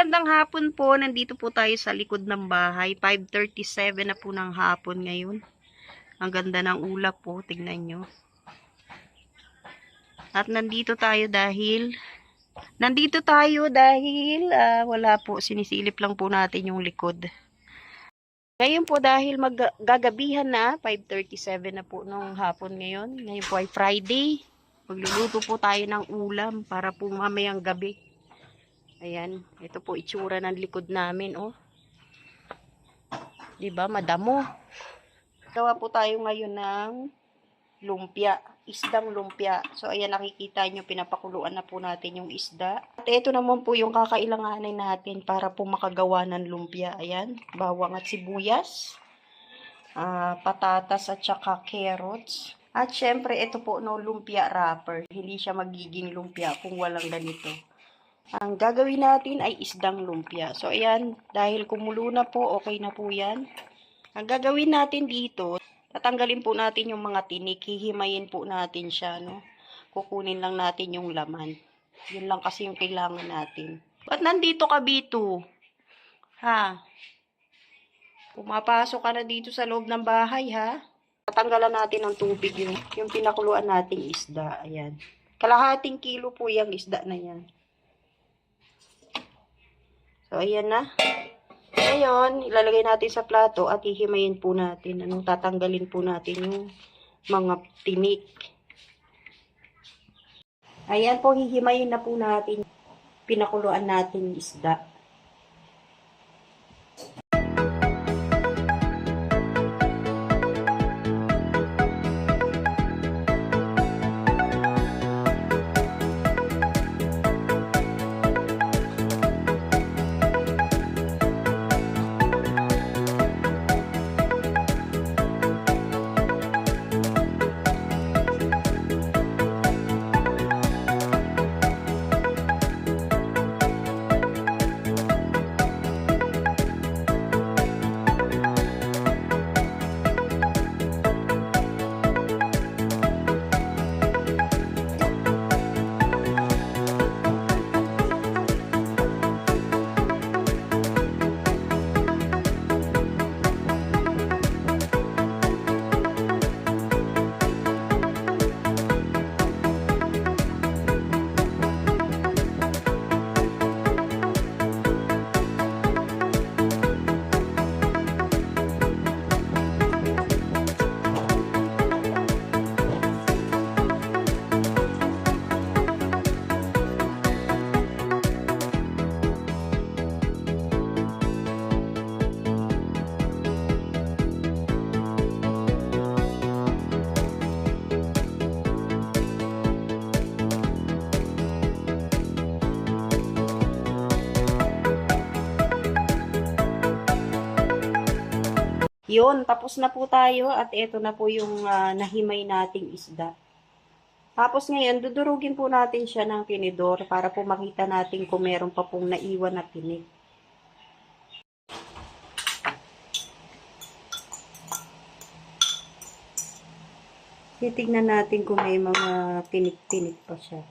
Magandang hapon po. Nandito po tayo sa likod ng bahay. 5:37 na po ng hapon ngayon. Ang ganda ng ulap po. Tignan nyo. At nandito tayo dahil wala po. Sinisilip lang po natin yung likod. Ngayon po dahil gagabihan na. 5:37 na po ng hapon ngayon. Ngayon po ay Friday. Magluluto po tayo ng ulam para po mamayang gabi. Ayan, ito po itsura ng likod namin, oh. 'Di ba, madamo. Gawa po tayo ngayon ng lumpia, isdang lumpia. So ayan, nakikita nyo, pinapakuluan na po natin yung isda. At ito naman po yung kakailanganin natin para po makagawa ng lumpia. Ayan, bawang at sibuyas, patatas at saka carrots. At syempre, ito po no, lumpia wrapper. Hindi siya magiging lumpia kung walang ganito. Ang gagawin natin ay isdang lumpia. So, ayan, dahil kumulo na po, okay na po yan. Ang gagawin natin dito, tatanggalin po natin yung mga tinik, hihimayin po natin siya, no? Kukunin lang natin yung laman. Yun lang kasi yung kailangan natin. Ba't nandito ka, Bito? Ha? Pumapasok ka na dito sa loob ng bahay, ha? Tatanggalan natin ng tubig yung pinakuluan nating isda. Ayan. Kalahating kilo po yung isda na yan. So, ayan na. Ngayon, ilalagay natin sa plato at hihimayin po natin. Tatanggalin po natin yung mga tinik. Ayan po, hihimayin na po natin. Pinakuluan natin isda. Yun, tapos na po tayo at ito na po yung nahimay nating isda. Tapos ngayon, dudurugin po natin siya ng tinidor para po makita natin kung meron pa pong naiwan na tinik. Titignan natin kung may mga tinik-tinik pa siya.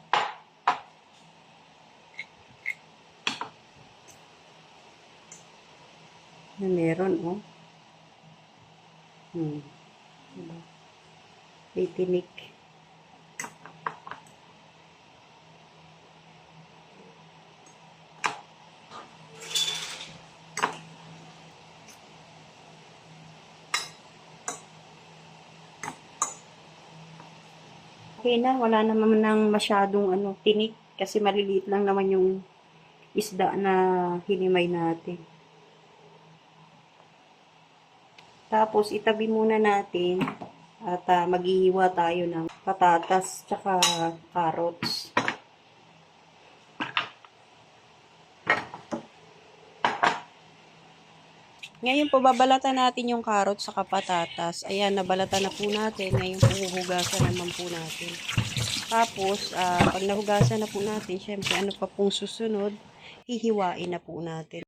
Na meron, oh. May tinik. Okay na, wala naman ng masyadong tinik kasi maliliit lang naman yung isda na hinimay natin. Tapos, itabi muna natin at maghihiwa tayo ng patatas tsaka carrots. Ngayon po, babalatan natin yung carrots saka patatas. Ayan, nabalatan na po natin. Ngayon po, huhugasan naman po natin. Tapos, pag nahugasan na po natin, syempre, ano pa pong susunod, hihiwain na po natin.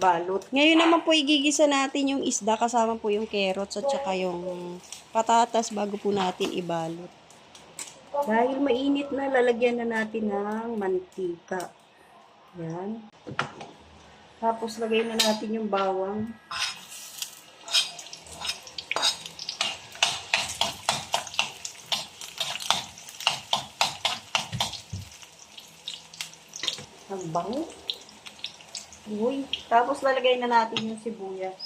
ibalot. Ngayon naman po igigisa natin yung isda kasama po yung carrots at saka yung patatas bago po natin ibalot. Dahil mainit na, lalagyan na natin ng mantika. Yan. Tapos lagay na natin yung bawang. Ang bango. Uy. Tapos lalagay na natin yung sibuyas.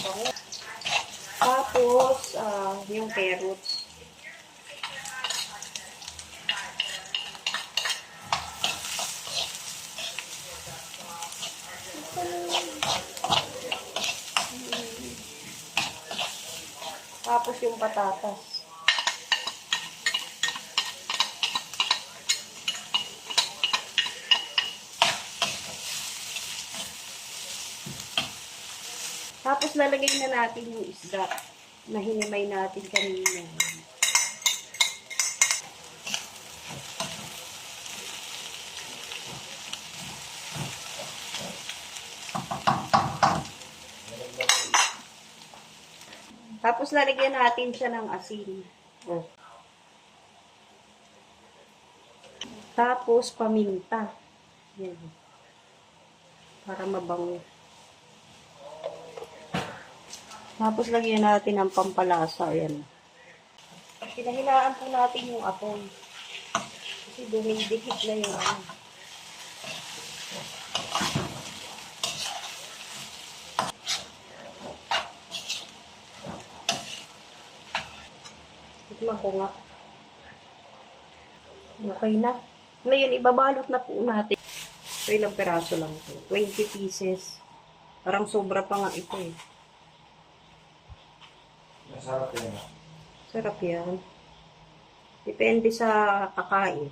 Bango. Tapos, yung carrots. Tapos yung patatas. Tapos lalagay na natin yung isda na hinimay natin kanina. Tapos lalagyan natin siya ng asin. Oh. Tapos paminta. Yan. Para mabango. Tapos lagyan natin ng pampalasa. Ayan. Pinahinaan po natin yung apoy. Kasi dumidikit na yung ano. Tikman ko nga. Okay na. Ngayon, ibabalot na po natin. So, ilang peraso lang ito. 20 pieces. Parang sobra pa nga ito eh. Masarap yan. Sarap yan. Depende sa kakain.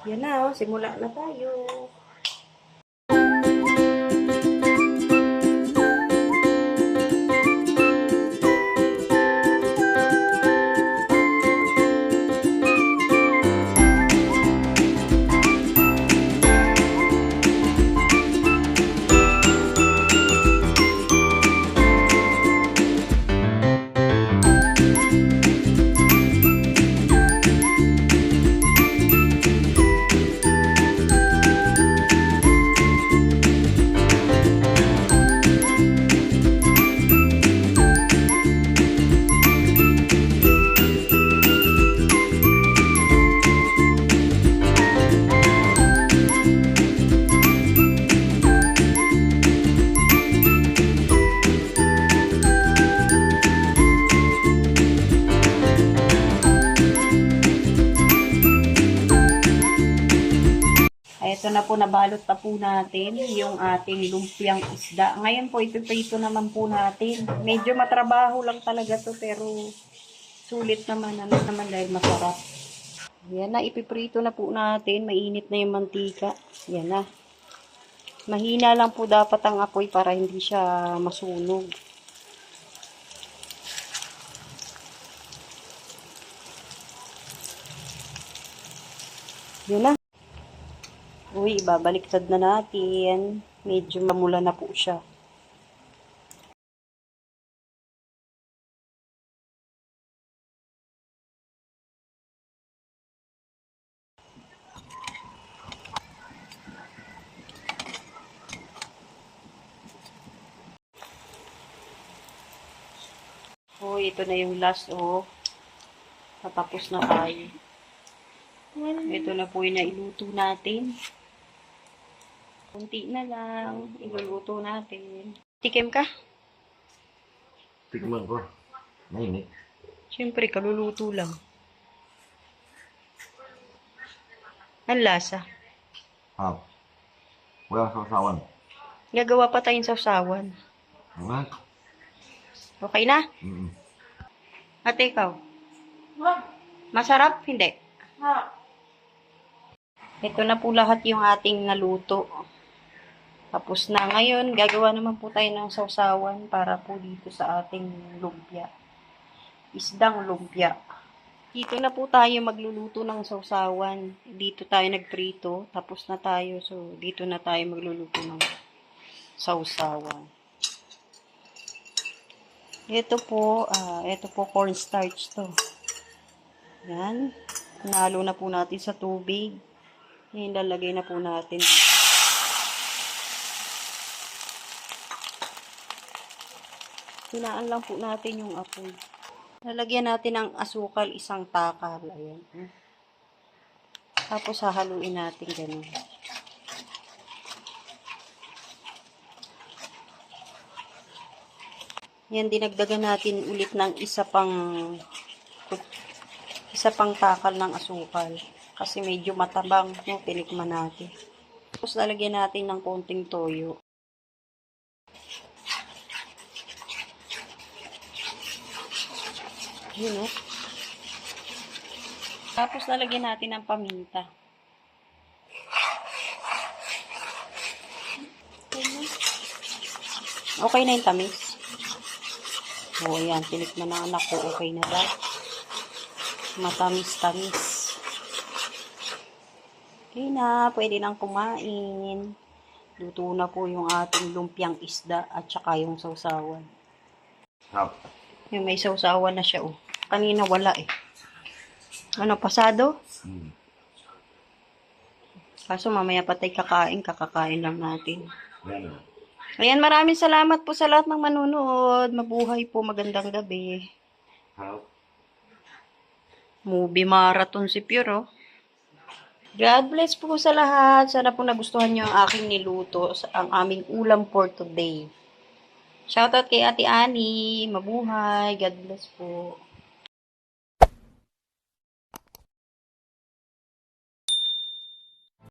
Yan na, oh. Simula na tayo. Ito na po, nabalot pa po natin yung ating lumpiang isda. Ngayon po, ipiprito naman po natin. Medyo matrabaho lang talaga to pero sulit naman. Ano naman dahil masarap. Yan na, ipiprito na po natin. Mainit na yung mantika. Yan na. Mahina lang po dapat ang apoy para hindi siya masunog. Yan na. Uy, babaliktad na natin. Medyo mamula na po siya. Uy, ito na yung last, oh. Patapos na tayo. Ito na po yung nailuto natin. Kunti na lang. Iluluto natin. Tikim ka? Tikman ko. Mainit. Siyempre, kaluluto lang. Ang lasa. Wala sa usawan. Gagawa pa tayong sausawan. Ano? Okay na? Ate, ikaw? Masarap? Hindi. Ito na po lahat yung ating naluto. Tapos na. Ngayon, gagawa naman po tayo ng sausawan para po dito sa ating lumpia. isdang lumpia. Dito na po tayo magluluto ng sausawan. Dito tayo nagprito, tapos na tayo. So, dito na tayo magluluto ng sausawan. Ito po cornstarch to. Yan. Nalo na po natin sa tubig. Yan, lalagay na po natin. Hinaan lang po natin yung apoy. Lalagyan natin ng asukal, isang takal. Ayan. Tapos hahaluin natin ganun. Yan, dinagdagan natin ulit ng isa pang takal ng asukal. Kasi medyo matabang, no? Tinikman natin. Tapos lalagyan natin ng konting toyo. Yun, oh. Tapos lalagyan natin ng paminta. Okay na yung tamis. O, yan. Tinikman ng anak ko. Okay na daw. Matamis-tamis. Okay na. Pwede nang kumain. Luto na po yung ating lumpiang isda at saka yung sausawan. Sarap. Yung may sausawan na siya, oh. Kanina wala, eh. Ano, pasado? Kaso mamaya pa tayo kakakain lang natin. Yan. Ayan, maraming salamat po sa lahat ng manunood. Mabuhay po, magandang gabi. Sarap. Movie marathon si Pure, oh. God bless po sa lahat. Sana po nagustuhan nyo ang aking niluto, ang aming ulam for today. Shoutout kay Ate Annie. Mabuhay. God bless po.